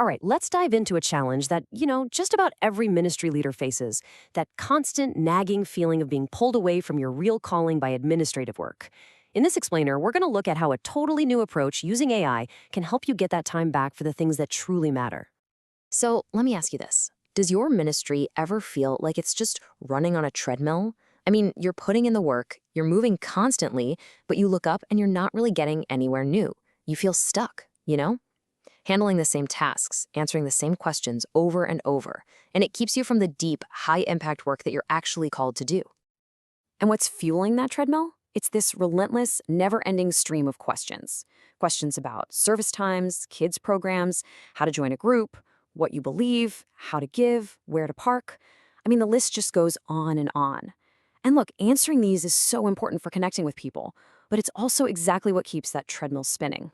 All right, let's dive into a challenge that, just about every ministry leader faces, that constant nagging feeling of being pulled away from your real calling by administrative work. In this explainer, we're going to look at how a totally new approach using AI can help you get that time back for the things that truly matter. So let me ask you this. Does your ministry ever feel like it's just running on a treadmill? I mean, you're putting in the work, you're moving constantly, but you look up and you're not really getting anywhere new. You feel stuck? Handling the same tasks, answering the same questions over and over, and it keeps you from the deep, high-impact work that you're actually called to do. And what's fueling that treadmill? It's this relentless, never-ending stream of questions. Questions about service times, kids programs, how to join a group, what you believe, how to give, where to park. I mean, the list just goes on and on. And look, answering these is so important for connecting with people, but it's also exactly what keeps that treadmill spinning.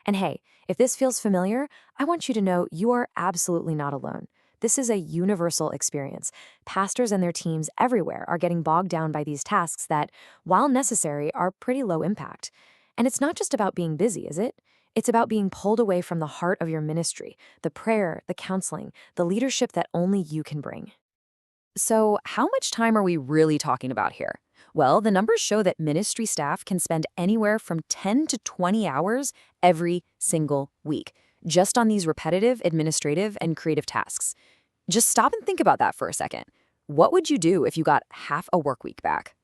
And hey, if this feels familiar, I want you to know you are absolutely not alone. This is a universal experience. Pastors and their teams everywhere are getting bogged down by these tasks that, while necessary, are pretty low impact. And it's not just about being busy, is it? It's about being pulled away from the heart of your ministry, the prayer, the counseling, the leadership that only you can bring. So, how much time are we really talking about here? Well, the numbers show that ministry staff can spend anywhere from 10 to 20 hours every single week, just on these repetitive, administrative, and creative tasks. Just stop and think about that for a second. What would you do if you got half a work week back?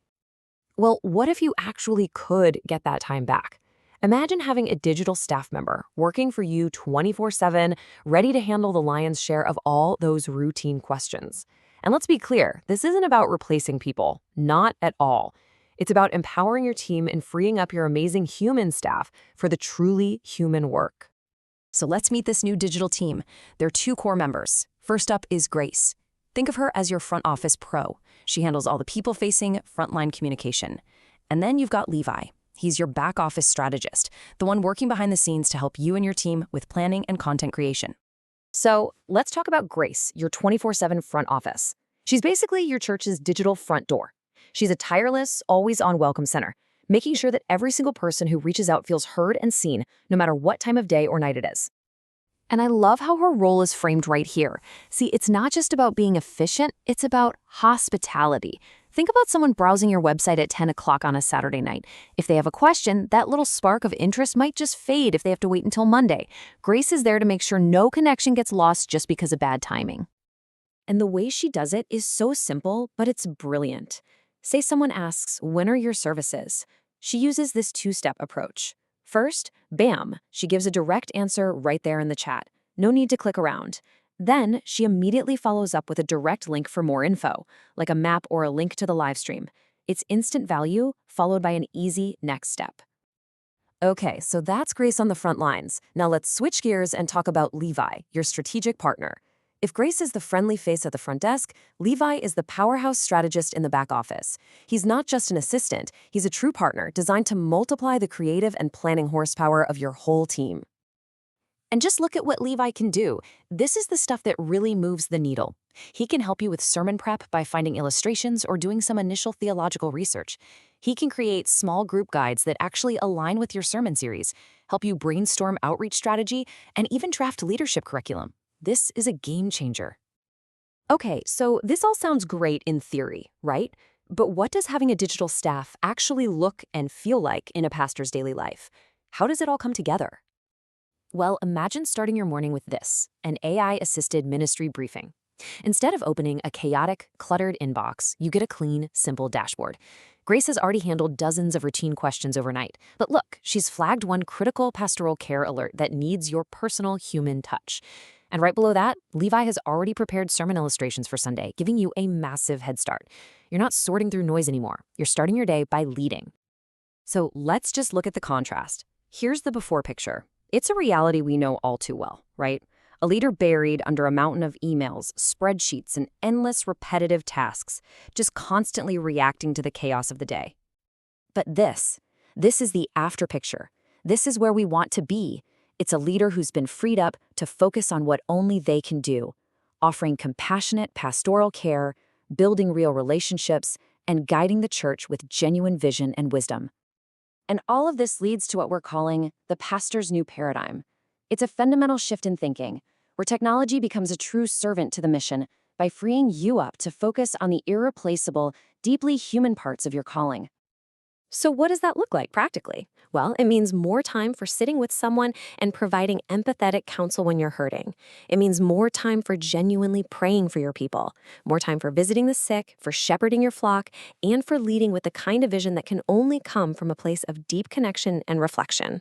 Well, what if you actually could get that time back? Imagine having a digital staff member working for you 24/7, ready to handle the lion's share of all those routine questions. And let's be clear, this isn't about replacing people, not at all. It's about empowering your team and freeing up your amazing human staff for the truly human work. So let's meet this new digital team. There are two core members. First up is Grace. Think of her as your front office pro. She handles all the people-facing, frontline communication. And then you've got Levi. He's your back office strategist, the one working behind the scenes to help you and your team with planning and content creation. So let's talk about Grace, your 24/7 front office. She's basically your church's digital front door. She's a tireless, always-on welcome center, making sure that every single person who reaches out feels heard and seen, no matter what time of day or night it is. And I love how her role is framed right here. See, it's not just about being efficient, it's about hospitality. Think about someone browsing your website at 10 o'clock on a Saturday night. If they have a question, that little spark of interest might just fade if they have to wait until Monday. Grace is there to make sure no connection gets lost just because of bad timing. And the way she does it is so simple, but it's brilliant. Say someone asks, when are your services? She uses this two-step approach. First, bam, she gives a direct answer right there in the chat. No need to click around. Then, she immediately follows up with a direct link for more info, like a map or a link to the live stream. It's instant value, followed by an easy next step. Okay, so that's Grace on the front lines. Now let's switch gears and talk about Levi, your strategic partner. If Grace is the friendly face at the front desk, Levi is the powerhouse strategist in the back office. He's not just an assistant, he's a true partner designed to multiply the creative and planning horsepower of your whole team. And just look at what Levi can do. This is the stuff that really moves the needle. He can help you with sermon prep by finding illustrations or doing some initial theological research. He can create small group guides that actually align with your sermon series, help you brainstorm outreach strategy, and even draft leadership curriculum. This is a game changer. Okay, so this all sounds great in theory, right? But what does having a digital staff actually look and feel like in a pastor's daily life? How does it all come together? Well, imagine starting your morning with this, an AI-assisted ministry briefing. Instead of opening a chaotic, cluttered inbox, you get a clean, simple dashboard. Grace has already handled dozens of routine questions overnight, but look, she's flagged one critical pastoral care alert that needs your personal human touch. And right below that, Levi has already prepared sermon illustrations for Sunday, giving you a massive head start. You're not sorting through noise anymore. You're starting your day by leading. So let's just look at the contrast. Here's the before picture. It's a reality we know all too well, right? A leader buried under a mountain of emails, spreadsheets, and endless repetitive tasks, just constantly reacting to the chaos of the day. But this is the after picture. This is where we want to be. It's a leader who's been freed up to focus on what only they can do, offering compassionate pastoral care, building real relationships, and guiding the church with genuine vision and wisdom. And all of this leads to what we're calling the pastor's new paradigm. It's a fundamental shift in thinking, where technology becomes a true servant to the mission by freeing you up to focus on the irreplaceable, deeply human parts of your calling. So, what does that look like practically? Well, it means more time for sitting with someone and providing empathetic counsel when you're hurting. It means more time for genuinely praying for your people, more time for visiting the sick, for shepherding your flock, and for leading with the kind of vision that can only come from a place of deep connection and reflection.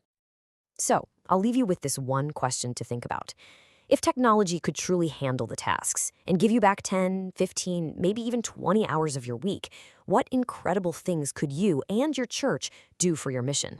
So, I'll leave you with this one question to think about. If technology could truly handle the tasks and give you back 10, 15, maybe even 20 hours of your week, what incredible things could you and your church do for your mission?